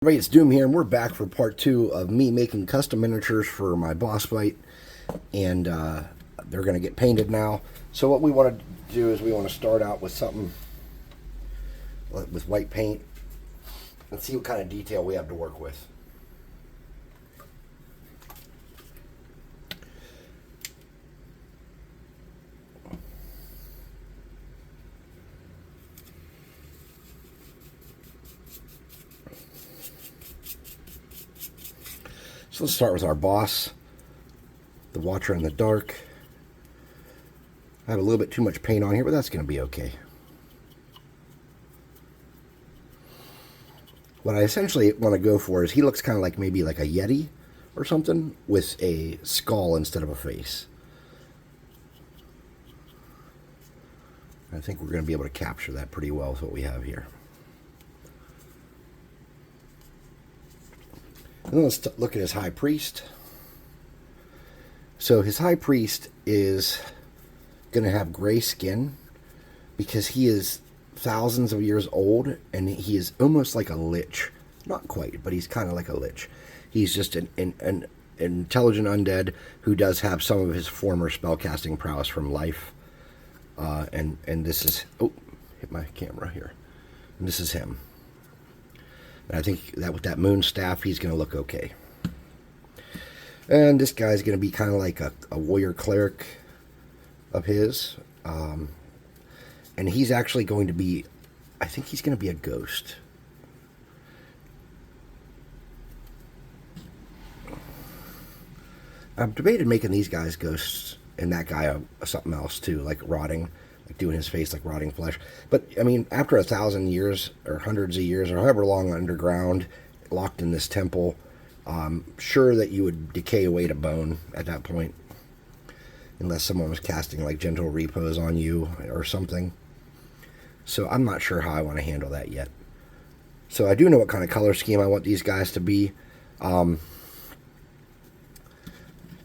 Everybody, it's Doom here, and we're back for part 2 of me making custom miniatures for my boss fight, and they're going to get painted now. So what we want to do is we want to start out with something with white paint and see what kind of detail we have to work with. So let's start with our boss, the Watcher in the Dark. I have a little bit too much paint on here, but that's going to be okay. What I essentially want to go for is he looks kind of like maybe like a Yeti or something with a skull instead of a face. I think we're going to be able to capture that pretty well with what we have here. And then let's look at his High Priest. So his High Priest is going to have gray skin because he is thousands of years old, and he is almost like a lich. Not quite, but he's kind of like a lich. He's just an intelligent undead who does have some of his former spellcasting prowess from life. And this is... Oh, hit my camera here. And this is him. And I think that with that moon staff, he's going to look okay. And this guy's going to be kind of like a warrior cleric of his. And he's actually going to be... I think he's going to be a ghost. I've debated making these guys ghosts and that guy something else too, like rotting. Doing his face like rotting flesh. But I mean, after 1,000 years or hundreds of years or however long underground, locked in this temple, sure that you would decay away to bone at that point, unless someone was casting like gentle repose on you or something. So I'm not sure how I want to handle that yet. So I do know what kind of color scheme I want these guys to be.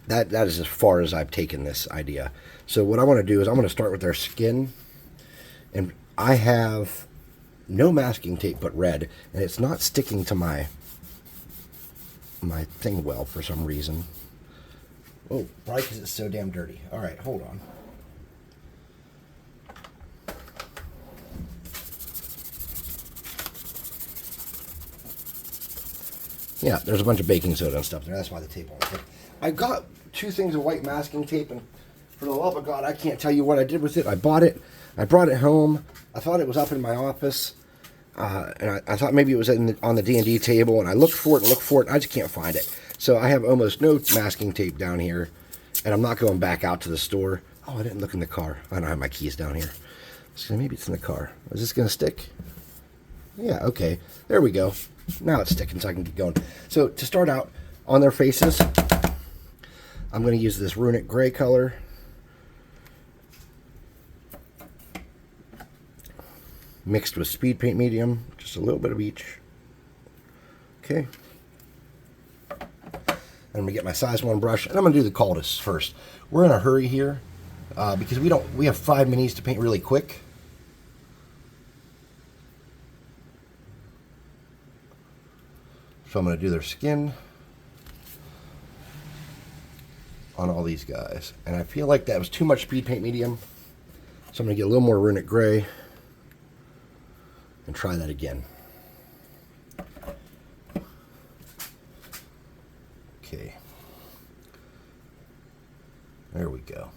That is as far as I've taken this idea. So what I want to do is I'm going to start with their skin. And I have no masking tape but red. And it's not sticking to my thing well for some reason. Oh, probably because it's so damn dirty. All right, hold on. Yeah, there's a bunch of baking soda and stuff there. That's why the tape won't stick. I got 2 things of white masking tape, and for the love of God, I can't tell you what I did with it. I bought it. I brought it home. I thought it was up in my office, and I thought maybe it was on the D&D table, and I looked for it and I just can't find it. So I have almost no masking tape down here, and I'm not going back out to the store. Oh, I didn't look in the car. I don't have my keys down here. So maybe it's in the car. Is this going to stick? Yeah, okay. There we go. Now it's sticking, so I can get going. So to start out, on their faces, I'm going to use this runic gray color. Mixed with speed paint medium, just a little bit of each. Okay. I'm going to get my size 1 brush, and I'm going to do the cultists first. We're in a hurry here because we have 5 minis to paint really quick. So I'm going to do their skin on all these guys. And I feel like that was too much speed paint medium. So I'm going to get a little more runic gray and try that again. Okay. There we go.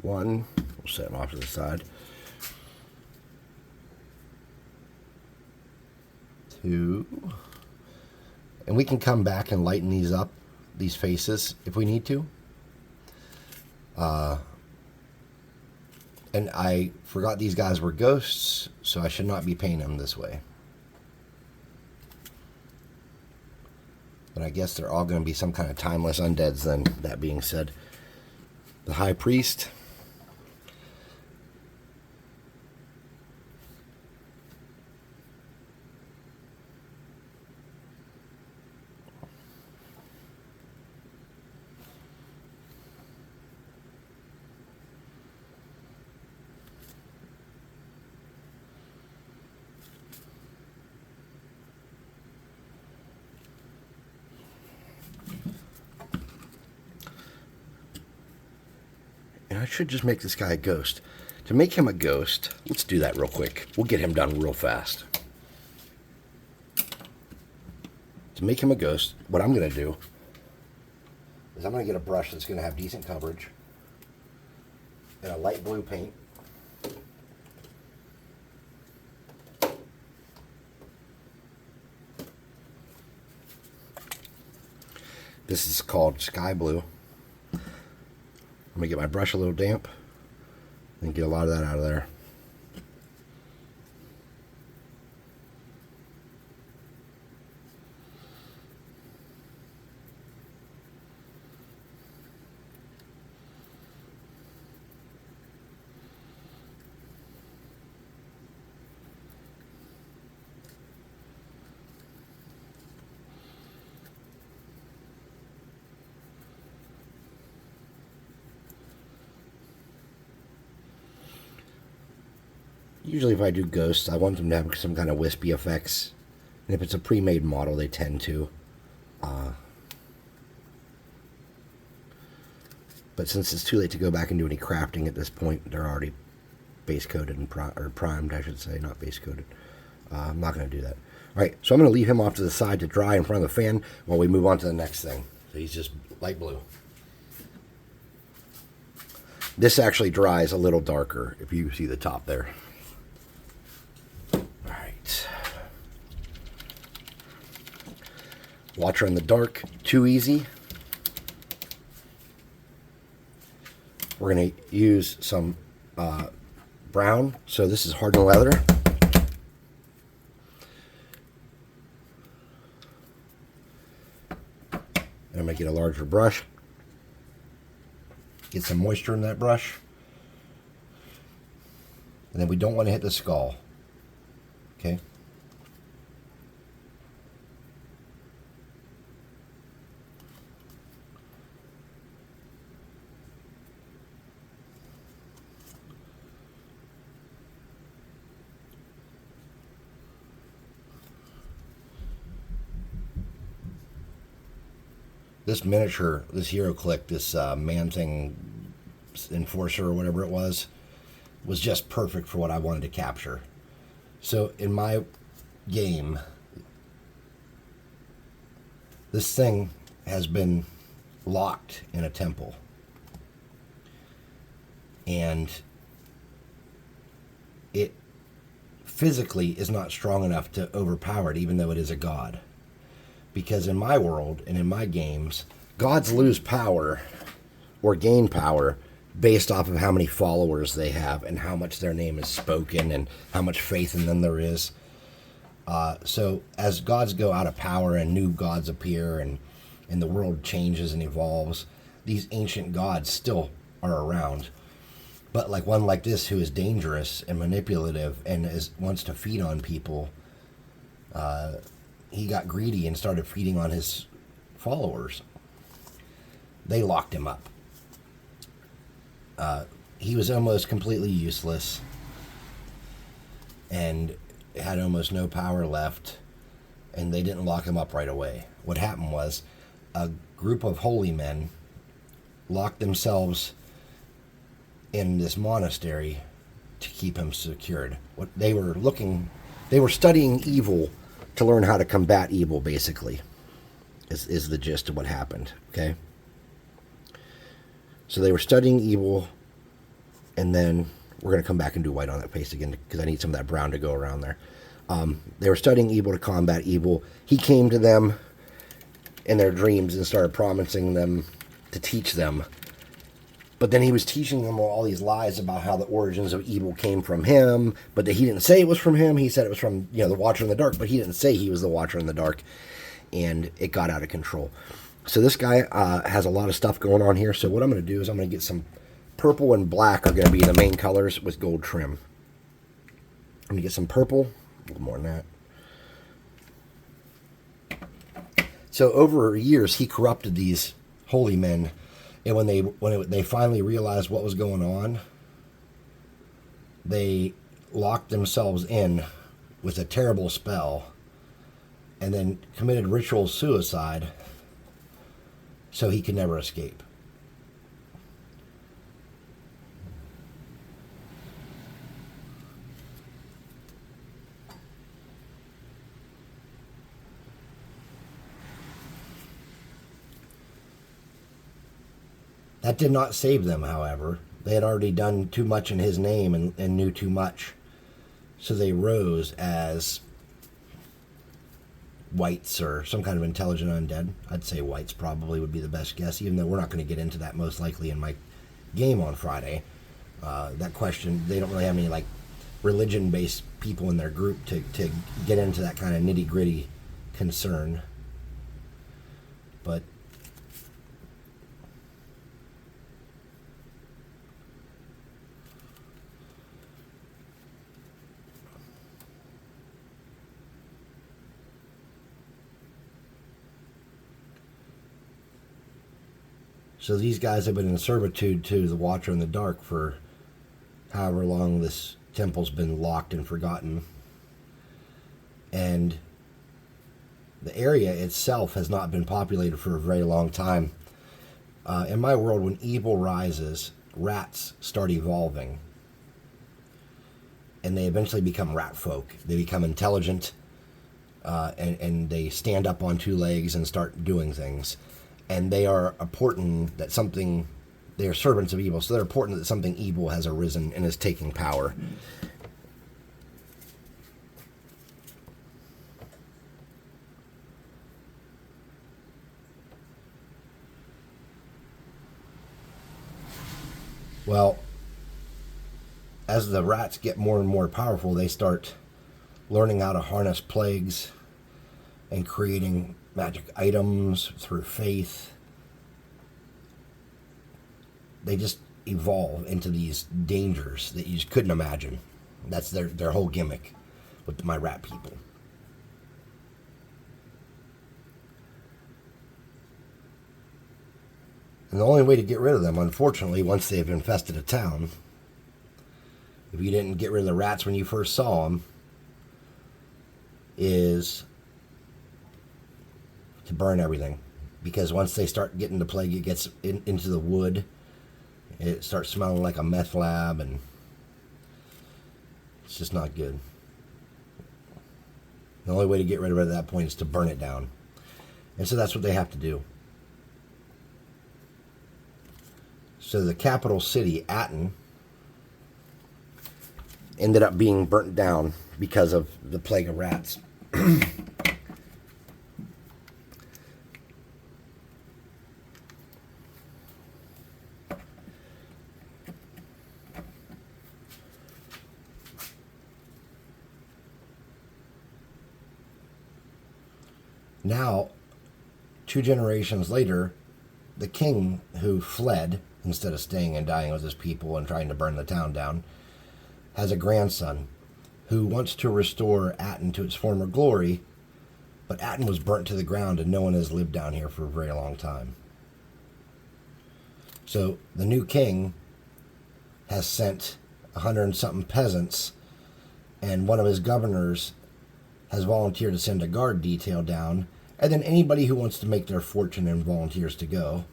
One, we'll set them off to the side. 2, and we can come back and lighten these up, these faces, if we need to. And I forgot these guys were ghosts, so I should not be painting them this way. But I guess they're all going to be some kind of timeless undeads then, that being said. The High Priest. And I should just make this guy a ghost. To make him a ghost, let's do that real quick. We'll get him done real fast. To make him a ghost, what I'm going to do is I'm going to get a brush that's going to have decent coverage and a light blue paint. This is called Sky Blue. I'm going to get my brush a little damp and get a lot of that out of there. Usually if I do ghosts, I want them to have some kind of wispy effects. And if it's a pre-made model, they tend to. But since it's too late to go back and do any crafting at this point, they're already base coated and primed, I should say, not base coated. I'm not going to do that. All right, so I'm going to leave him off to the side to dry in front of the fan while we move on to the next thing. So he's just light blue. This actually dries a little darker if you see the top there. Watcher in the dark, too easy. We're going to use some brown. So this is hardened leather. And I'm going to get a larger brush. Get some moisture in that brush. And then we don't want to hit the skull. Okay. This miniature, this hero click, this Man-Thing Enforcer or whatever it was just perfect for what I wanted to capture. So in my game, this thing has been locked in a temple. And it physically is not strong enough to overpower it, even though it is a god. Because in my world and in my games, gods lose power or gain power based off of how many followers they have and how much their name is spoken and how much faith in them there is. So as gods go out of power and new gods appear and the world changes and evolves, these ancient gods still are around. But like one like this who is dangerous and manipulative and wants to feed on people, he got greedy and started feeding on his followers. They locked him up. He was almost completely useless and had almost no power left, and they didn't lock him up right away. What happened was a group of holy men locked themselves in this monastery to keep him secured. What they were studying evil to learn how to combat evil, basically, is the gist of what happened, okay? So they were studying evil, and then we're going to come back and do white on that face again because I need some of that brown to go around there. They were studying evil to combat evil. He came to them in their dreams and started promising them to teach them. But then he was teaching them all these lies about how the origins of evil came from him, but that he didn't say it was from him. He said it was from, the Watcher in the Dark, but he didn't say he was the Watcher in the Dark. and it got out of control. So this guy has a lot of stuff going on here. So what I'm going to do is I'm going to get some purple and black are going to be the main colors with gold trim. I'm going to get some purple, a little more than that. So over years, he corrupted these holy men, and when they finally realized what was going on, they locked themselves in with a terrible spell, and then committed ritual suicide so he could never escape. That did not save them, however. They had already done too much in his name and knew too much. So they rose as whites or some kind of intelligent undead. I'd say whites probably would be the best guess, even though we're not going to get into that most likely in my game on Friday. That question, they don't really have any like religion-based people in their group to get into that kind of nitty-gritty concern. But so these guys have been in servitude to the Watcher in the Dark for however long this temple's been locked and forgotten. And the area itself has not been populated for a very long time. In my world, when evil rises, rats start evolving. And they eventually become rat folk. They become intelligent, and they stand up on two legs and start doing things. And they are important that something, they are servants of evil, so they're important that something evil has arisen and is taking power. Well, as the rats get more and more powerful, they start learning how to harness plagues and creating magic items through faith. They just evolve into these dangers that you just couldn't imagine. That's their whole gimmick with my rat people. And the only way to get rid of them, unfortunately, once they've infested a town, if you didn't get rid of the rats when you first saw them, is to burn everything. Because once they start getting the plague, it gets into the wood. It starts smelling like a meth lab, and it's just not good. The only way to get rid of it at that point is to burn it down. And so that's what they have to do. So the capital city, Aten, ended up being burnt down because of the plague of rats. Now, 2 generations later, the king who fled, instead of staying and dying with his people and trying to burn the town down, has a grandson who wants to restore Aten to its former glory, but Aten was burnt to the ground and no one has lived down here for a very long time. So the new king has sent 100 and something peasants, and one of his governors has volunteered to send a guard detail down, and then anybody who wants to make their fortune and volunteers to go,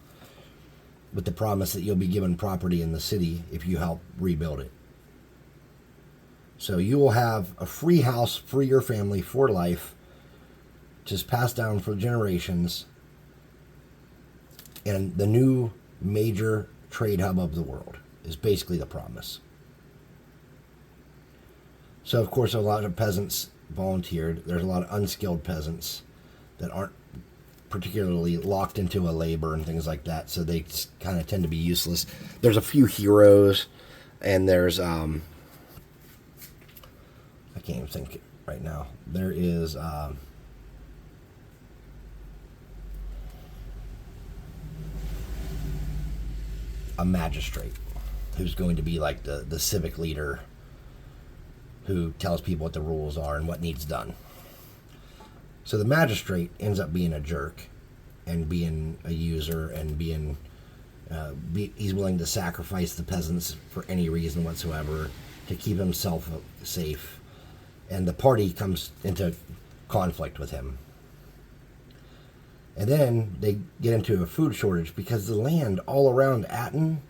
with the promise that you'll be given property in the city if you help rebuild it. So you will have a free house for your family for life, just passed down for generations, and the new major trade hub of the world is basically the promise. So of course a lot of peasants volunteered. There's a lot of unskilled peasants that aren't particularly locked into a labor and things like that, so they kind of tend to be useless. There's a few heroes, and there's I can't even think right now. There is a magistrate who's going to be like the civic leader who tells people what the rules are and what needs done. So the magistrate ends up being a jerk and being a user and being he's willing to sacrifice the peasants for any reason whatsoever to keep himself safe, and the party comes into conflict with him. And then they get into a food shortage because the land all around Atten,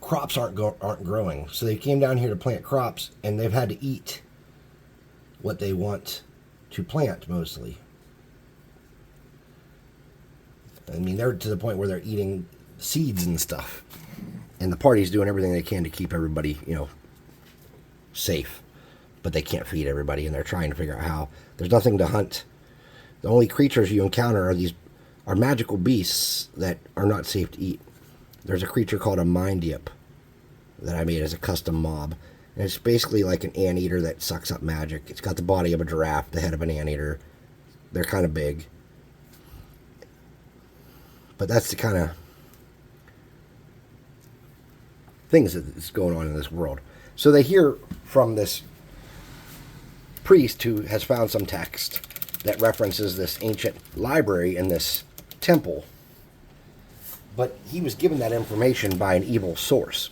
crops aren't growing. So they came down here to plant crops, and they've had to eat what they want to plant mostly. I mean, they're to the point where they're eating seeds and stuff. And the party's doing everything they can to keep everybody, safe. But they can't feed everybody, and they're trying to figure out how. There's nothing to hunt. The only creatures you encounter are magical beasts that are not safe to eat. There's a creature called a mind yip that I made as a custom mob. And it's basically like an anteater that sucks up magic. It's got the body of a giraffe, the head of an anteater. They're kind of big. But that's the kind of things that's going on in this world. So they hear from this priest who has found some text that references this ancient library in this temple. But he was given that information by an evil source.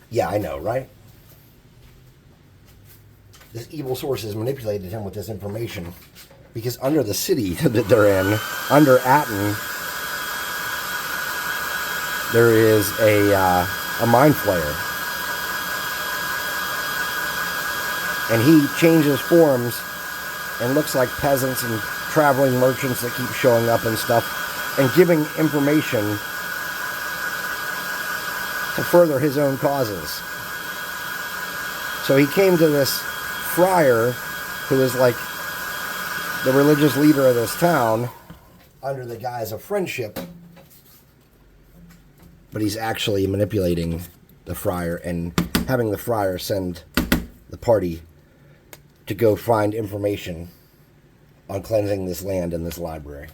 Yeah, I know, right? This evil source has manipulated him with this information because under the city that they're in, under Atten, there is a mind flayer. And he changes forms and looks like peasants and traveling merchants that keep showing up and stuff and giving information to further his own causes. So he came to this friar who is like the religious leader of this town under the guise of friendship, but he's actually manipulating the friar and having the friar send the party to go find information on cleansing this land and this library.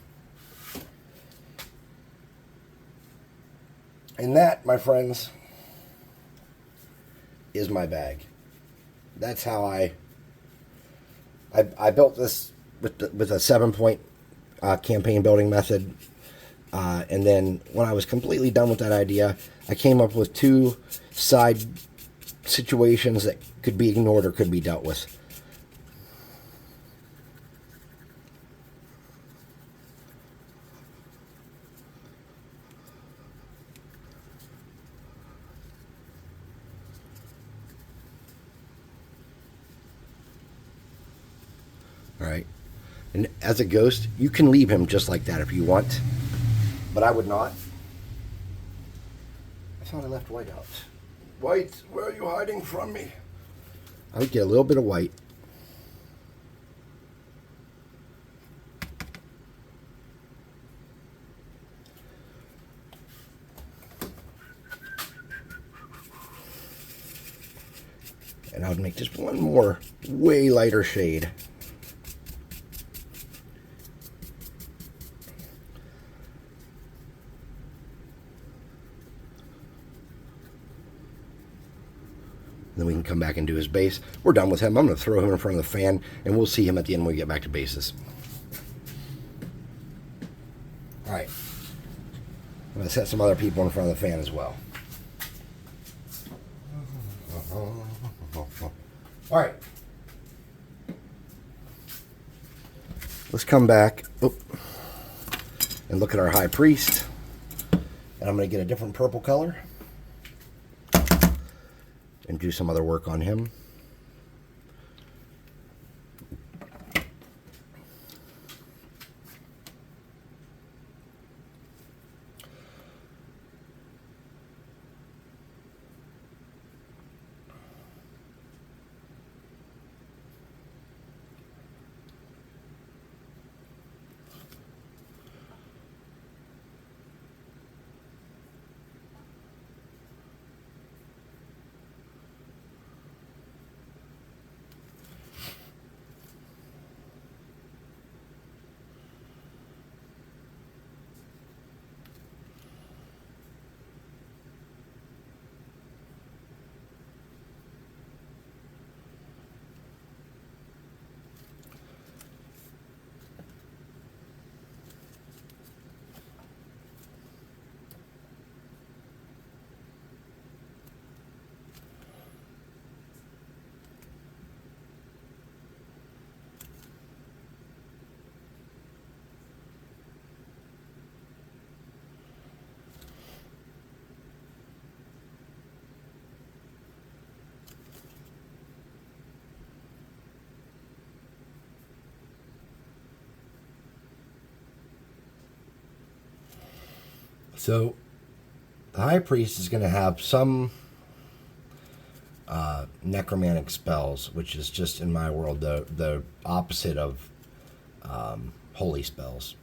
And that, my friends, is my bag. That's how I built this with a 7-point campaign building method. And then when I was completely done with that idea, I came up with 2 side situations that could be ignored or could be dealt with. All right. And as a ghost, you can leave him just like that if you want. But I would not. I thought I left white out. White, where are you hiding from me? I would get a little bit of white. And I would make just one more way lighter shade. Then we can come back and do his base. We're done with him. I'm going to throw him in front of the fan, and we'll see him at the end when we get back to bases. All right. I'm going to set some other people in front of the fan as well. All right. Let's come back and look at our high priest. And I'm going to get a different purple color and do some other work on him. So the high priest is going to have some necromantic spells, which is just in my world the opposite of holy spells.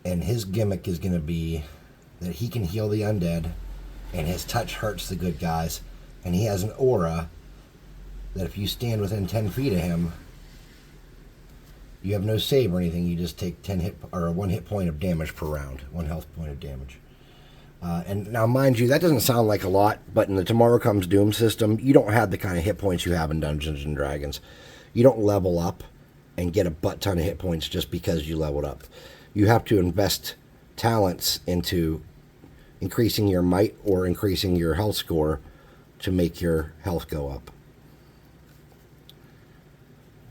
And his gimmick is going to be that he can heal the undead, and his touch hurts the good guys, and he has an aura that if you stand within 10 feet of him, you have no save or anything. You just take 1 hit point of damage per round, 1 health point of damage. And now, mind you, that doesn't sound like a lot, but in the Tomorrow Comes Doom system, you don't have the kind of hit points you have in Dungeons and Dragons. You don't level up and get a butt ton of hit points just because you leveled up. You have to invest talents into increasing your might or increasing your health score to make your health go up.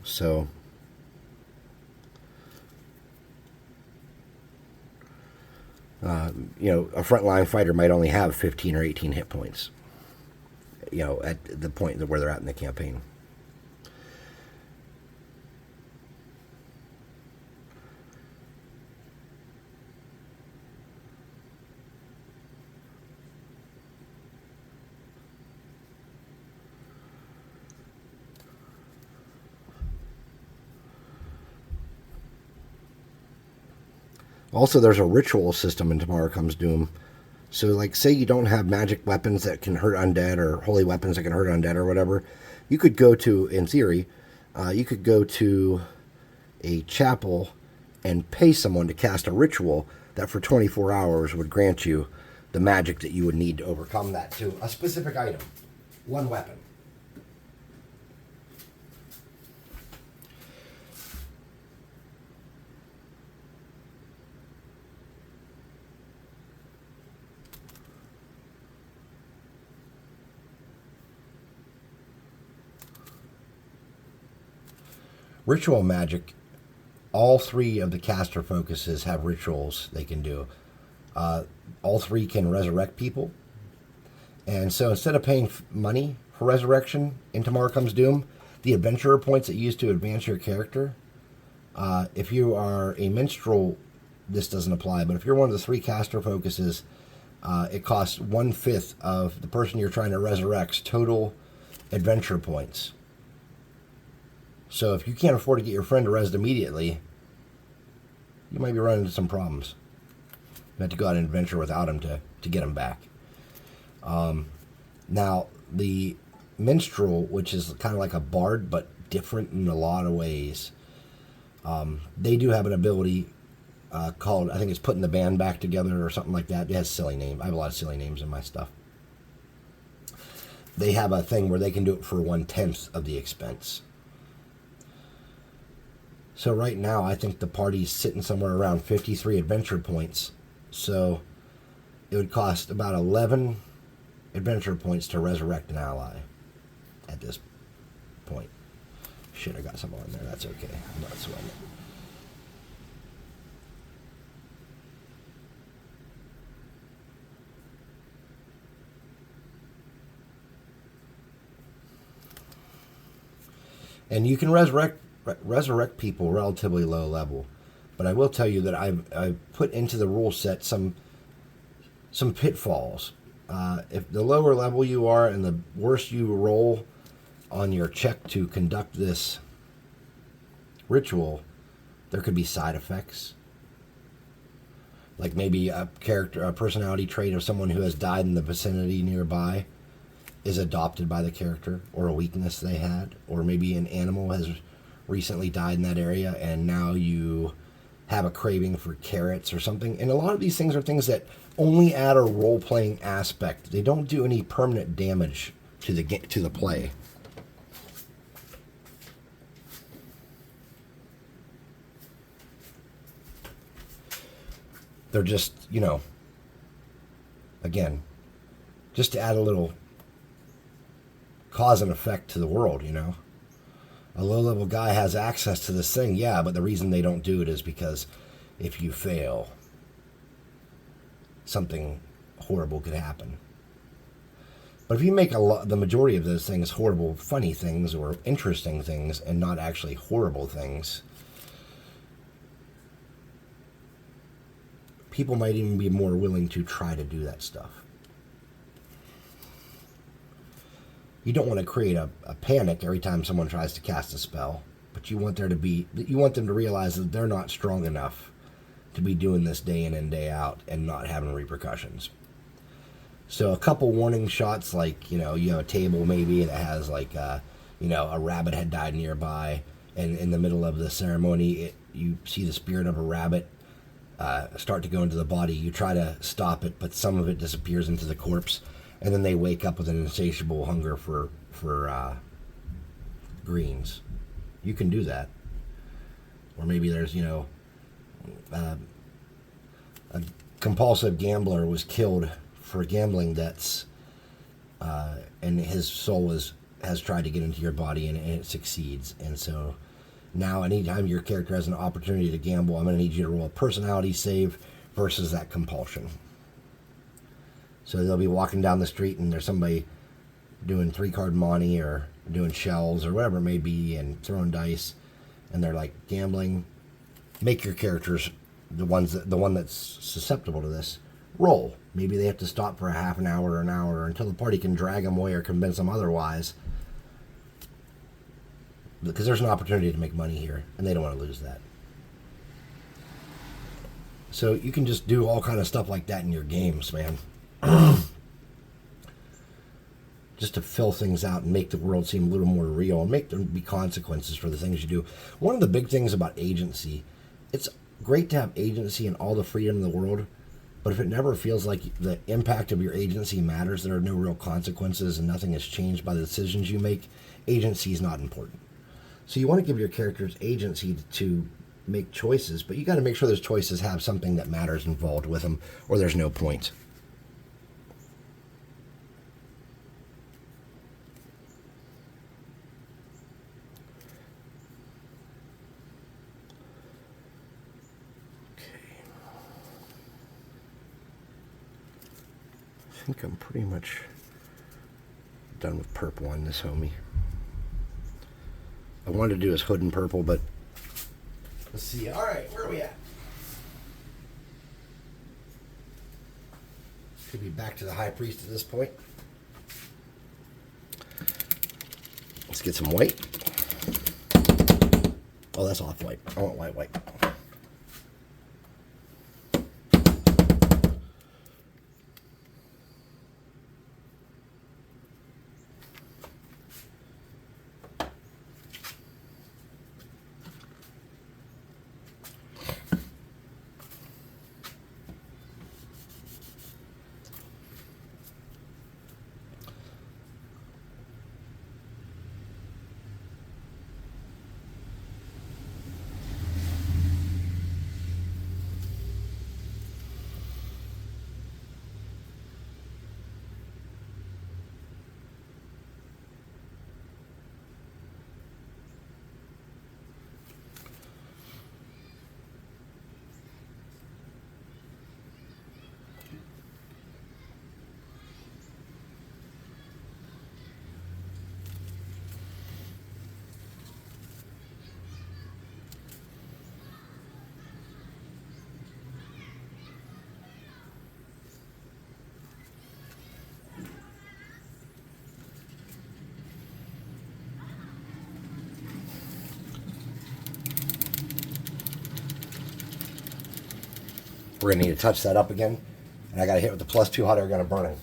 So a frontline fighter might only have 15 or 18 hit points, at the point where they're at in the campaign. Also, there's a ritual system in Tomorrow Comes Doom. So, like, say you don't have magic weapons that can hurt undead or holy weapons that can hurt undead or whatever, you could go to, in theory, you could go to a chapel and pay someone to cast a ritual that for 24 hours would grant you the magic that you would need to overcome that to a specific item, one weapon. Ritual magic, all 3 of the caster focuses have rituals they can do. All 3 can resurrect people. And so instead of paying money for resurrection in Tomorrow Comes Doom, the adventurer points that you use to advance your character, if you are a minstrel, this doesn't apply. But if you're one of the 3 caster focuses, it costs 1/5 of the person you're trying to resurrect's total adventure points. So if you can't afford to get your friend rezzed immediately, you might be running into some problems. You have to go out and adventure without him to get him back. Now, the minstrel, which is kind of like a bard, but different in a lot of ways, they do have an ability called, I think it's putting the band back together or something like that. It has a silly name. I have a lot of silly names in my stuff. They have a thing where they can do it for 1/10 of the expense. So right now, I think the party's sitting somewhere around 53 adventure points. So it would cost about 11 adventure points to resurrect an ally at this point. Shit, I got some on there. That's okay. I'm not sweating it. And you can resurrect people relatively low level, but I will tell you that I've put into the rule set some pitfalls. If the lower level you are and the worse you roll on your check to conduct this ritual, there could be side effects, like maybe a personality trait of someone who has died in the vicinity nearby is adopted by the character, or a weakness they had, or maybe an animal has recently died in that area and now you have a craving for carrots or something. And a lot of these things are things that only add a role-playing aspect. They don't do any permanent damage to the play. They're just, again, just to add a little cause and effect to the world, A low-level guy has access to this thing, yeah, but the reason they don't do it is because if you fail, something horrible could happen. But if you make the majority of those things horrible, funny things, or interesting things, and not actually horrible things, people might even be more willing to try to do that stuff. You don't want to create a panic every time someone tries to cast a spell, but you want them to realize that they're not strong enough to be doing this day in and day out and not having repercussions. So a couple warning shots, like, you have a table maybe that has like, a rabbit had died nearby, and in the middle of the ceremony, you see the spirit of a rabbit start to go into the body. You try to stop it, but some of it disappears into the corpse, and then they wake up with an insatiable hunger for greens. You can do that. Or maybe there's, a compulsive gambler was killed for gambling debts, and his soul has tried to get into your body, and it succeeds. And so now anytime your character has an opportunity to gamble, I'm going to need you to roll a personality save versus that compulsion. So they'll be walking down the street and there's somebody doing 3-card monte or doing shells or whatever it may be and throwing dice, and they're like gambling. Make your characters the one that's susceptible to this roll. Maybe they have to stop for a half an hour or an hour until the party can drag them away or convince them otherwise, because there's an opportunity to make money here and they don't want to lose that. So you can just do all kind of stuff like that in your games, man. Just to fill things out and make the world seem a little more real and make there be consequences for the things you do. One of the big things about agency, it's great to have agency and all the freedom in the world, but if it never feels like the impact of your agency matters, there are no real consequences and nothing is changed by the decisions you make, agency is not important. So you want to give your characters agency to make choices, but you got to make sure those choices have something that matters involved with them, or there's no point. I think I'm pretty much done with purple on this homie. I wanted to do his hood in purple, but let's see. All right, where are we at? Should be back to the high priest at this point. Let's get some white. Oh, that's off white. I want white. We're going to need to touch that up again. And I got to hit with the +2 hot air gun burning.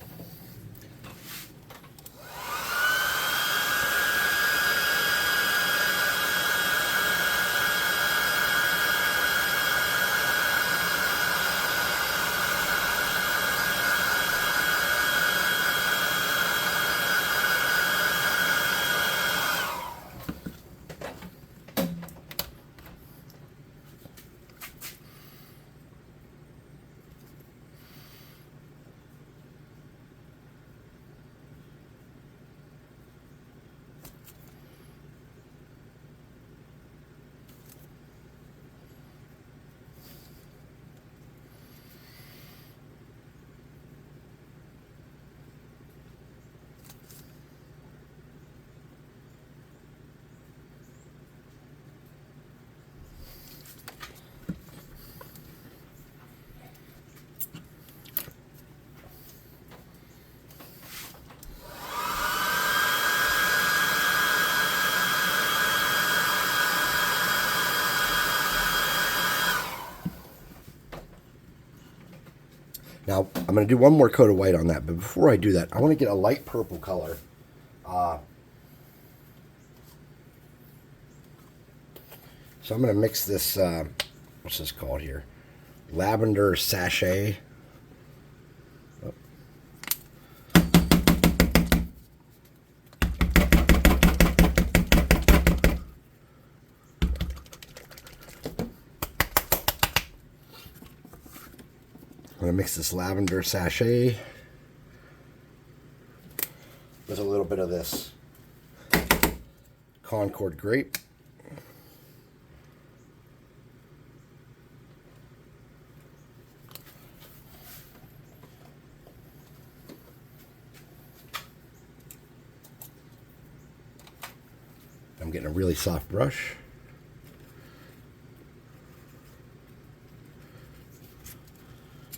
Now, I'm going to do one more coat of white on that, but before I do that, I want to get a light purple color. So I'm going to mix this, what's this called here? Lavender Sachet. Oh. I'm going to mix this Lavender Sachet with a little bit of this Concord Grape. I'm getting a really soft brush.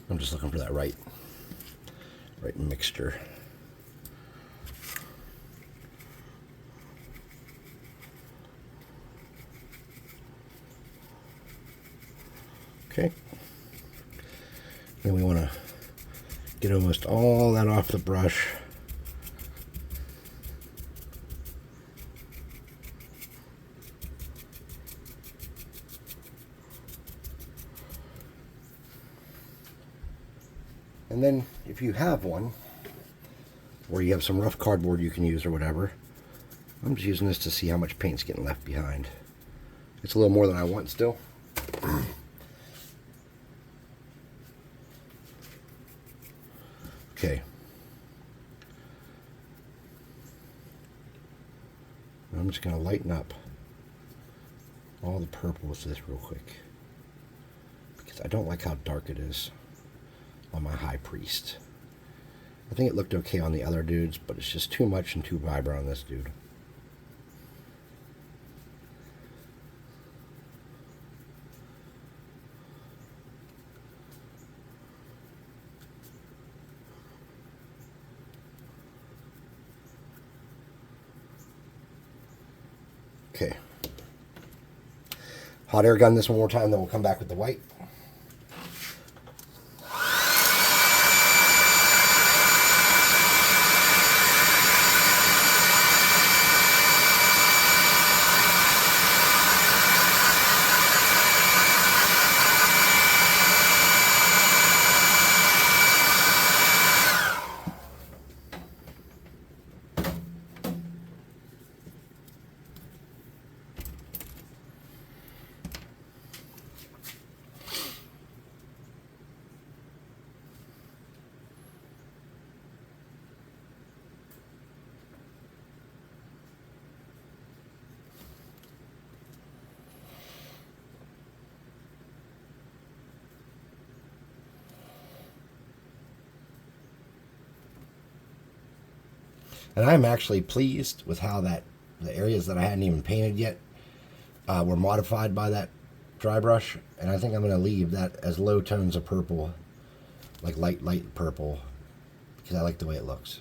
I'm just looking for that right mixture. Okay. Then we want to get almost all that off the brush. And then if you have one, or you have some rough cardboard you can use or whatever, I'm just using this to see how much paint's getting left behind. It's a little more than I want still. Okay. I'm just going to lighten up all the purple with this real quick, because I don't like how dark it is on my High Priest. I think it looked okay on the other dudes, but it's just too much and too vibrant on this dude. Okay. Hot air gun this one more time, then we'll come back with the white. And I'm actually pleased with how the areas that I hadn't even painted yet were modified by that dry brush. And I think I'm going to leave that as low tones of purple, like light purple, because I like the way it looks.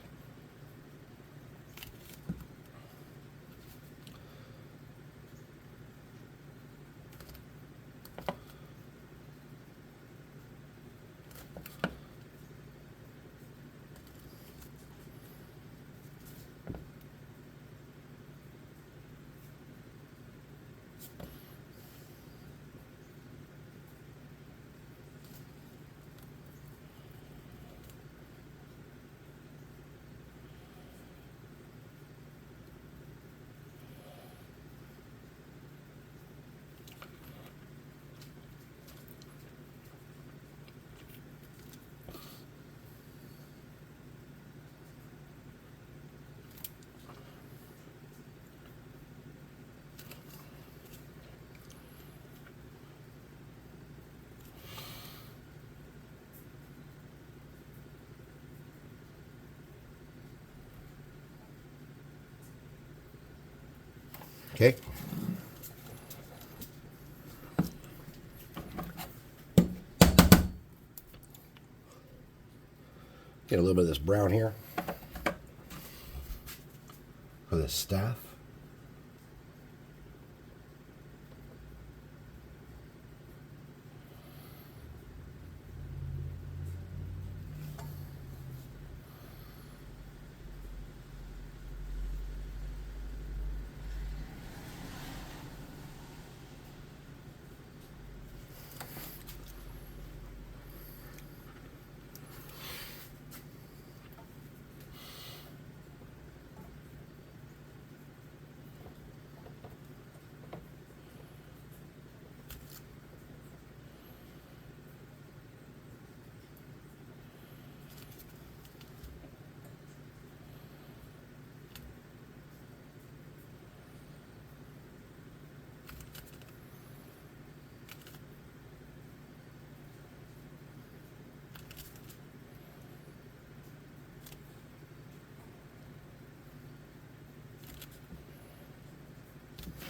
Okay. Get a little bit of this brown here for this staff.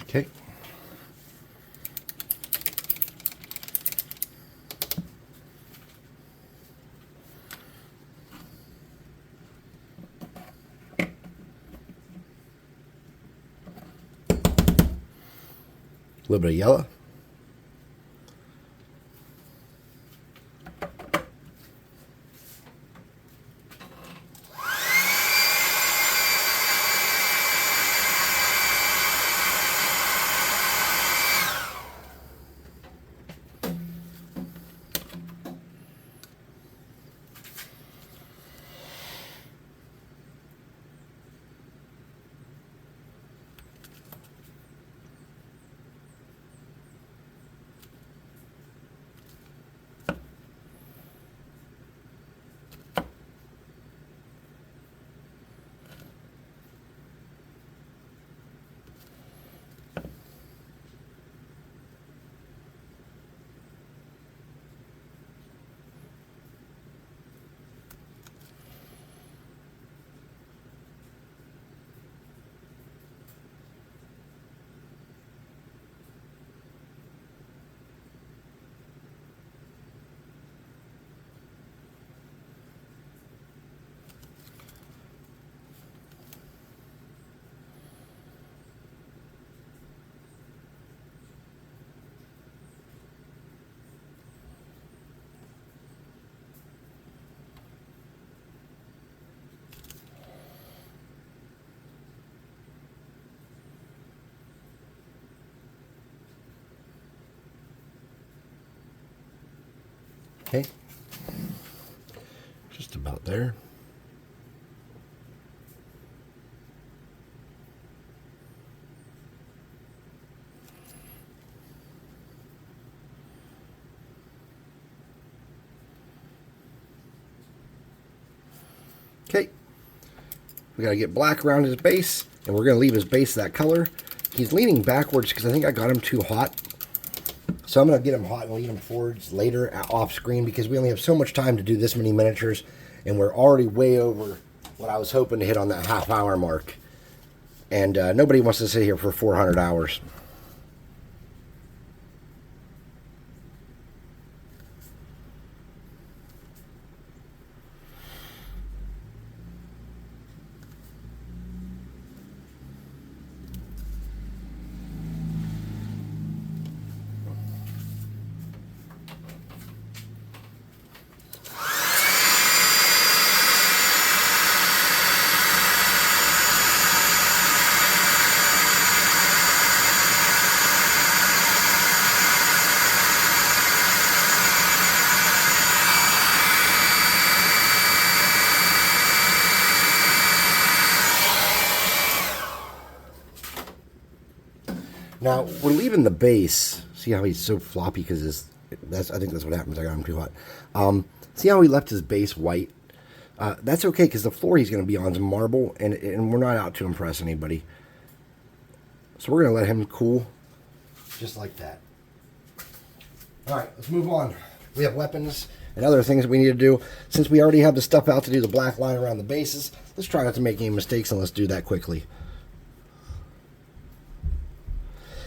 Okay. A little bit of yellow. Okay. Just about there. Okay. We got to get black around his base, and we're going to leave his base that color. He's leaning backwards because I think I got him too hot. So I'm going to get him hot and lead him forwards later off screen because we only have so much time to do this many miniatures, and we're already way over what I was hoping to hit on that half-hour mark. And nobody wants to sit here for 400 hours. Now, we're leaving the base. See how he's so floppy because I think that's what happens. I got him too hot. See how he left his base white? That's okay because the floor he's going to be on is marble, and we're not out to impress anybody. So we're going to let him cool just like that. All right, let's move on. We have weapons and other things that we need to do. Since we already have the stuff out to do the black line around the bases, let's try not to make any mistakes, and let's do that quickly.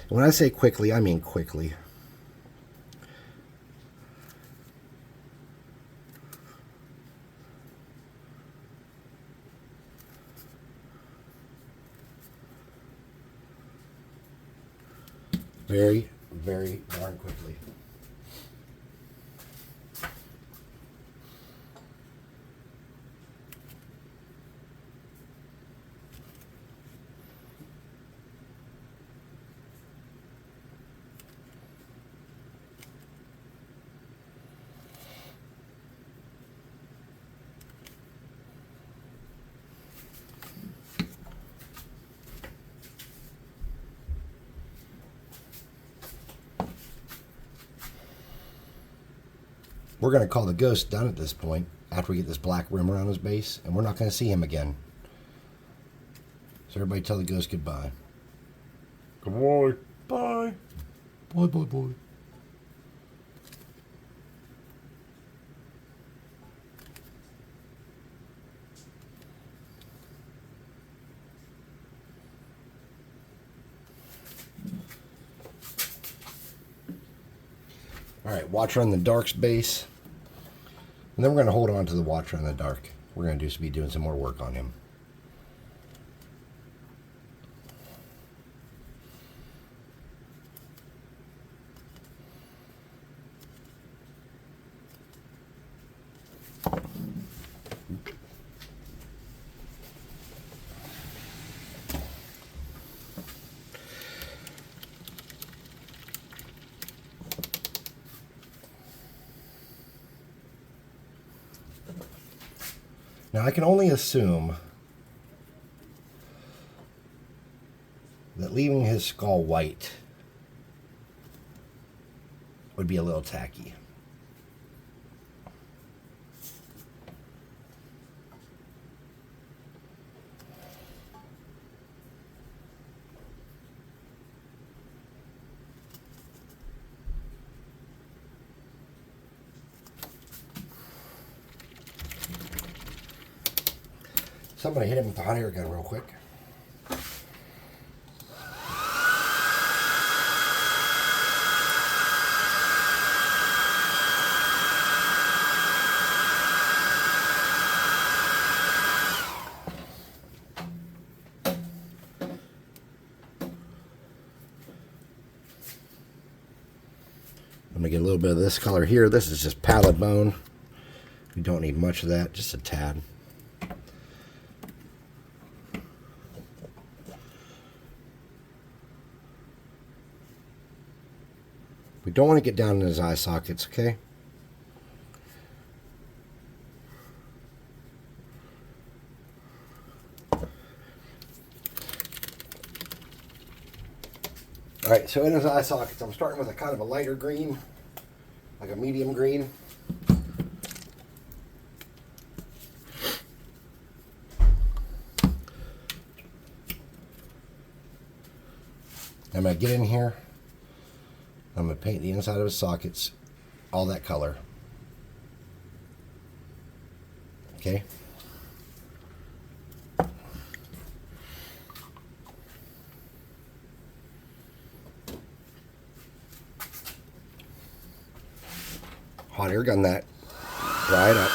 When I say quickly, I mean quickly. Very, very darn quickly. We're going to call the ghost done at this point after we get this black rim around his base, and we're not going to see him again. So everybody tell the ghost goodbye. Goodbye. Bye. Bye, bye, bye. Alright, Watcher in the Dark's base. And then we're going to hold on to the Watcher in the Dark. We're going to be doing some more work on him. Now I can only assume that leaving his skull white would be a little tacky. So I'm going to hit him with the hot air gun real quick. I'm going to get a little bit of this color here. This is just pallid bone. We don't need much of that, just a tad. We don't want to get down in his eye sockets, okay? Alright, so in his eye sockets, I'm starting with a kind of a lighter green, like a medium green. I'm going to get in here. I'm going to paint the inside of his sockets, all that color. Okay? Hot air gun that. Dry it up.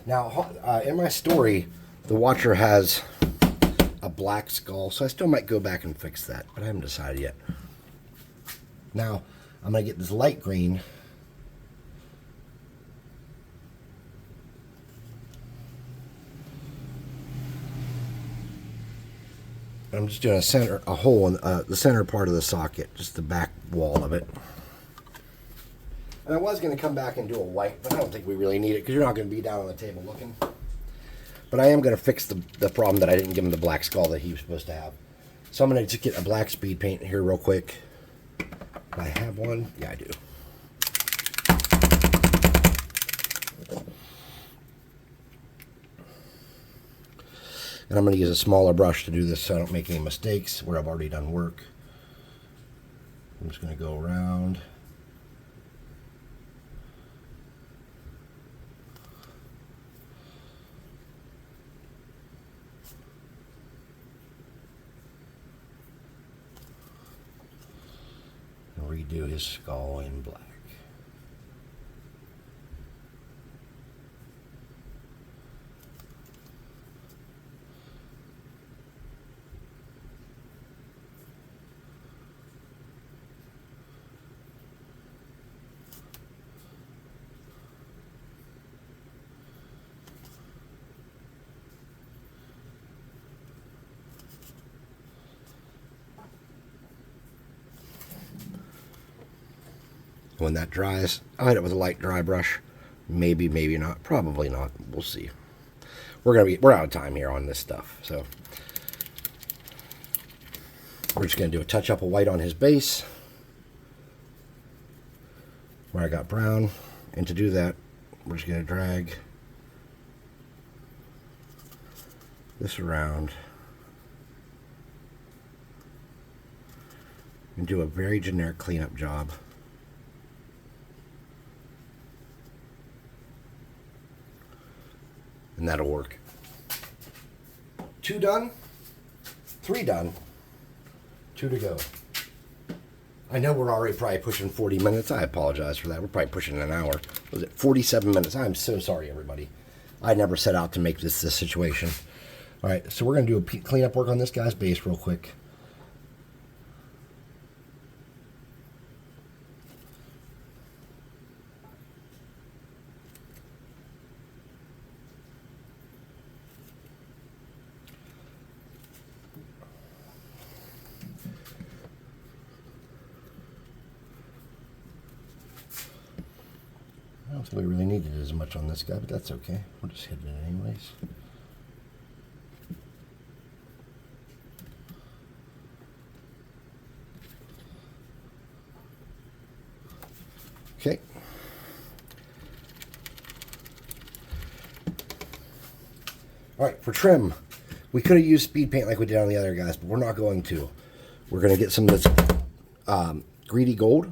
Now, in my story, the Watcher has a black skull, so I still might go back and fix that, but I haven't decided yet. Now, I'm going to get this light green. I'm just doing a hole in the center part of the socket, just the back wall of it. And I was going to come back and do a white, but I don't think we really need it because you're not going to be down on the table looking. But I am going to fix the problem that I didn't give him the black skull that he was supposed to have. So I'm going to just get a black speed paint here real quick. Do I have one? Yeah, I do. And I'm going to use a smaller brush to do this so I don't make any mistakes where I've already done work. I'm just going to go around. And redo his skull in black. When that dries, I'll hit it with a light dry brush. Maybe, maybe not. Probably not. We'll see. We're out of time here on this stuff, so we're just gonna do a touch up of white on his base where I got brown, and to do that, we're just gonna drag this around and do a very generic cleanup job. And that'll work. 2 done, 3 done, 2 to go. I know we're already probably pushing 40 minutes. I apologize for that. We're probably pushing an hour. Was it 47 minutes? I'm so sorry, everybody. I never set out to make this situation. All right, so we're going to do a cleanup work on this guy's base real quick. I don't think we really needed as much on this guy, but that's okay. We'll just hit it anyways. Okay. All right, for trim, we could have used speed paint like we did on the other guys, but we're not going to. We're going to get some of this greedy gold.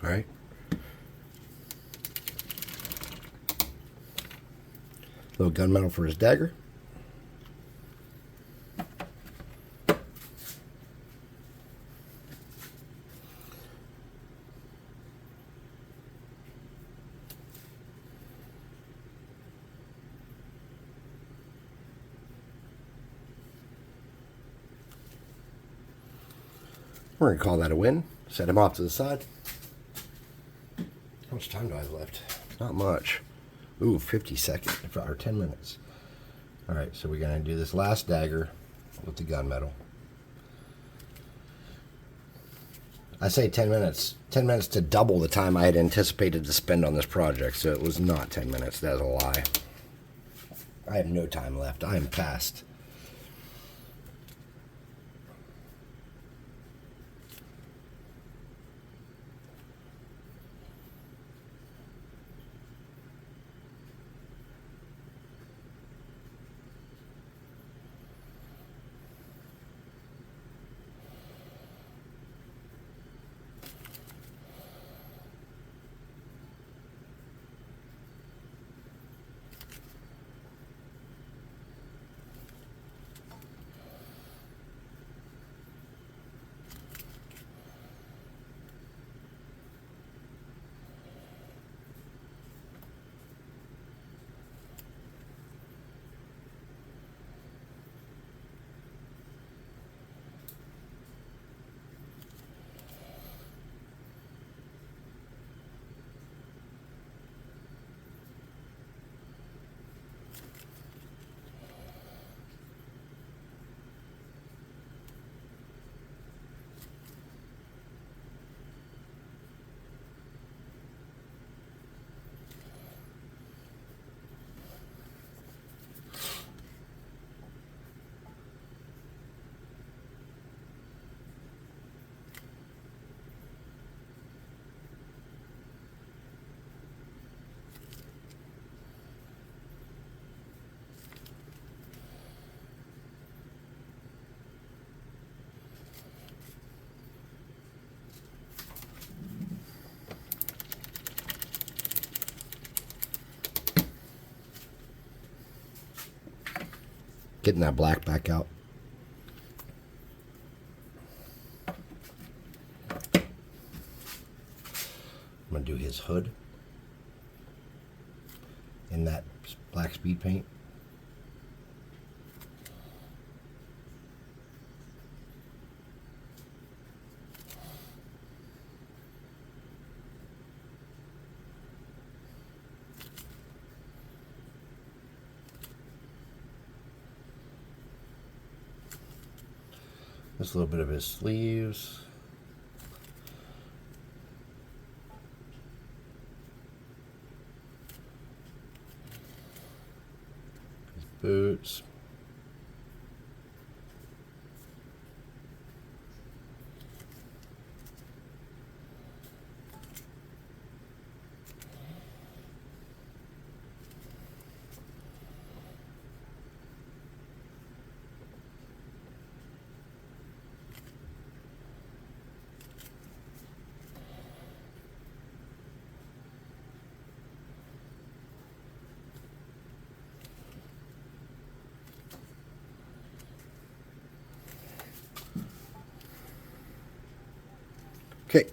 All right. Little gunmetal for his dagger. We're going to call that a win. Set him off to the side. How much time do I have left? Not much. Ooh, 50 seconds, or 10 minutes. All right, so we're going to do this last dagger with the gunmetal. I say 10 minutes. 10 minutes to double the time I had anticipated to spend on this project, so it was not 10 minutes. That is a lie. I have no time left. I am past. getting that black back out. I'm going to do his hood in that black speed paint. Just a little bit of his sleeves. His boots. Okay.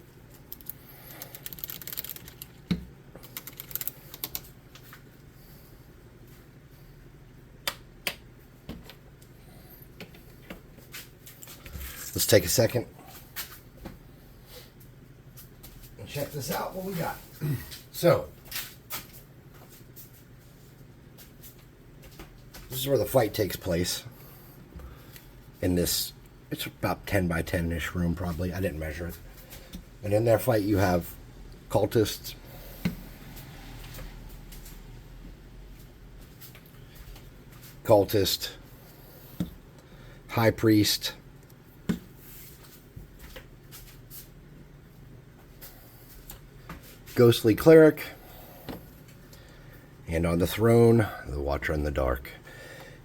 Let's take a second and check this out, what we got. So, this is where the fight takes place. In this, it's about 10 by 10-ish room probably. I didn't measure it. And in their fight, you have cultists, high priest, ghostly cleric, and on the throne, the Watcher in the Dark.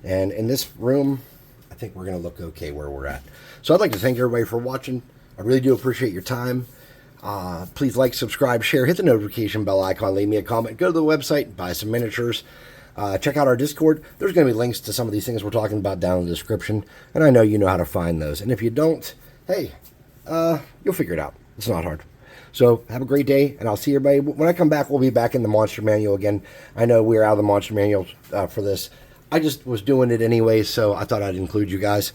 And in this room, I think we're going to look okay where we're at. So I'd like to thank everybody for watching. I really do appreciate your time. Please like, subscribe, share, hit the notification bell icon, leave me a comment, go to the website, buy some miniatures, check out our Discord. There's going to be links to some of these things we're talking about down in the description, and I know you know how to find those. And if you don't, hey, you'll figure it out. It's not hard. So have a great day, and I'll see everybody. When I come back, we'll be back in the Monster Manual again. I know we're out of the Monster Manual for this. I just was doing it anyway, so I thought I'd include you guys.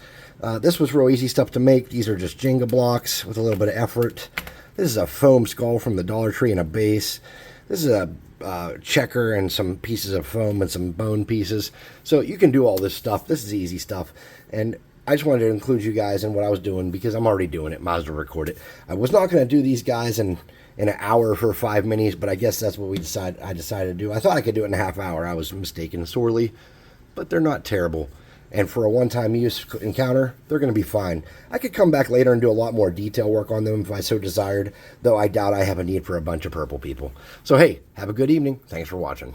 This was real easy stuff to make. These are just Jenga blocks with a little bit of effort. This is a foam skull from the Dollar Tree and a base. This is a checker and some pieces of foam and some bone pieces. So you can do all this stuff. This is easy stuff. And I just wanted to include you guys in what I was doing because I'm already doing it. Might as well record it. I was not going to do these guys in an hour for 5 minis, but I guess that's what I decided to do. I thought I could do it in a half hour. I was mistaken sorely, but they're not terrible. And for a one-time use encounter, they're going to be fine. I could come back later and do a lot more detail work on them if I so desired, though I doubt I have a need for a bunch of purple people. So hey, have a good evening. Thanks for watching.